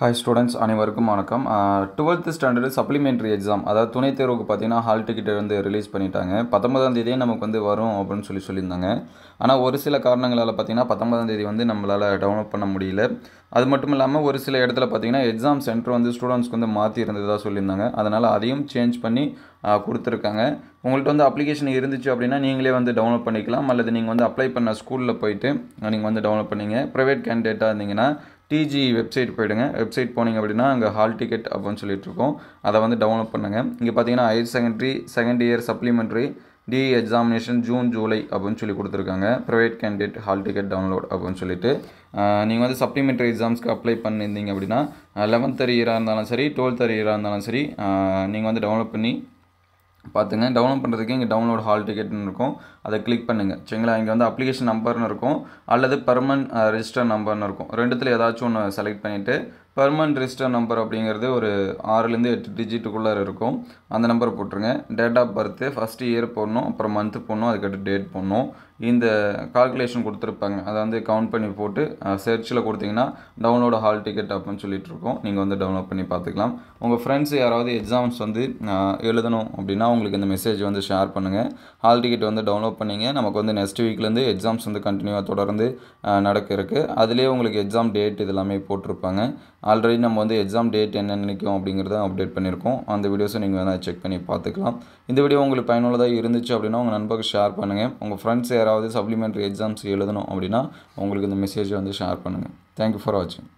Hi students, அனைவருக்கும் வணக்கம். 12th standard supplementary exam, அதாவது துணை தேர்வுக்கு பார்த்தீங்கன்னா ஹால் டிக்கெட் வந்து ரிலீஸ் பண்ணிட்டாங்க. 19ஆம் தேதியே நமக்கு வந்து வரும் அப்படின்னு சொல்லியிருந்தாங்க. ஆனால் ஒரு சில காரணங்களால் பார்த்தீங்கன்னா 19ஆம் தேதி வந்து நம்மளால் டவுன்லோட் பண்ண முடியல. அது மட்டும் இல்லாமல் ஒரு சில இடத்துல பார்த்தீங்கன்னா எக்ஸாம் சென்டர் வந்து ஸ்டூடெண்ட்ஸ்க்கு வந்து மாற்றி இருந்ததாக சொல்லியிருந்தாங்க. அதனால் அதையும் சேஞ்ச் பண்ணி கொடுத்துருக்காங்க. உங்கள்கிட்ட வந்து அப்ளிகேஷன் இருந்துச்சு அப்படின்னா நீங்களே வந்து டவுன்லோட் பண்ணிக்கலாம், அல்லது நீங்கள் வந்து அப்ளை பண்ண ஸ்கூலில் போயிட்டு நீங்கள் வந்து டவுன்லோட் பண்ணிங்க. ப்ரைவேட் கேண்டிடேட்டாக இருந்தீங்கன்னா டிஜி வெப்சைட் போய்டுங்க. வெப்சைட் போனீங்க அப்படின்னா அங்கே ஹால் டிக்கெட் அப்படின்னு சொல்லிட்டுருக்கோம், அதை வந்து டவுன்லோட் பண்ணுங்கள். இங்கே பார்த்தீங்கன்னா higher secondary second year supplementary டி எக்ஸாமினேஷன் ஜூன் ஜூலை அப்படின்னு சொல்லி கொடுத்துருக்காங்க. Private candidate hall ticket download அப்படின்னு சொல்லிட்டு நீங்கள் வந்து சப்ளிமெண்ட்ரி எக்ஸாம்ஸ்க்கு அப்ளை பண்ணியிருந்தீங்க அப்படின்னா 11th இயராக இருந்தாலும் சரி 12th இயராக இருந்தாலும் சரி நீங்கள் வந்து டவுன்லோட் பண்ணி பார்த்துங்க. டவுன்லோட் பண்ணுறதுக்கு இங்கே டவுன்லோட் ஹால் டிக்கெட்னு இருக்கும், அதை கிளிக் பண்ணுங்கள். சரிங்களா? இங்கே வந்து அப்ளிகேஷன் நம்பர்னு இருக்கும், அல்லது பெர்மனன்ட் ரெஜிஸ்டர் நம்பர்னு இருக்கும். ரெண்டுத்தில் ஏதாச்சும் ஒன்று செலக்ட் பண்ணிவிட்டு பெர்மனன்ட் ரெஜிஸ்டர் நம்பர் அப்படிங்கிறது ஒரு 6லேருந்து 8 டிஜிட்டுக்குள்ளே இருக்கும். அந்த நம்பர் போட்டுருங்க. Date of birth first year போடணும், அப்புறம் மந்த்து போடணும், அதுக்கடுத்து டேட் போடணும். இந்த கால்குலேஷன் கொடுத்துருப்பாங்க, அதை வந்து கவுண்ட் பண்ணி போட்டு சர்ச்சில் கொடுத்தீங்கன்னா டவுன்லோட் ஹால் டிக்கெட் அப்படின்னு சொல்லிட்டு இருக்கோம். நீங்கள் வந்து டவுன்லோட் பண்ணி பார்த்துக்கலாம். உங்கள் ஃப்ரெண்ட்ஸ் யாராவது எக்ஸாம்ஸ் வந்து எழுதணும் அப்படின்னா உங்களுக்கு இந்த மெசேஜ் வந்து ஷேர் பண்ணுங்கள். ஹால் டிக்கெட் வந்து டவுன்லோட் பண்ணிங்க. நமக்கு வந்து நெக்ஸ்ட் வீக்லேருந்து எக்ஸாம்ஸ் வந்து கண்டினியூவாக தொடர்ந்து நடக்க இருக்குது. அதுலேயே உங்களுக்கு எக்ஸாம் டேட் இது எல்லாமே போட்டிருப்பாங்க. ஆல்ரெடி நம்ம வந்து எக்ஸாம் டேட் என்ன நினைக்கும் அப்படிங்கிறத அப்டேட் பண்ணியிருக்கோம். அந்த வீடியோஸை நீங்கள் வேணால் செக் பண்ணி பார்த்துக்கலாம். இந்த வீடியோ உங்களுக்கு பயனுள்ளதாக இருந்துச்சு அப்படின்னா உங்கள் நண்பருக்கு ஷேர் பண்ணுங்கள். உங்கள் ஃப்ரெண்ட்ஸ் யாராவது சப்ளிமெண்ட்ரி எக்ஸாம்ஸ் எழுதணும் அப்படின்னா உங்களுக்கு இந்த மெசேஜை வந்து ஷேர் பண்ணுங்கள். தேங்க்யூ ஃபார் வாட்சிங்.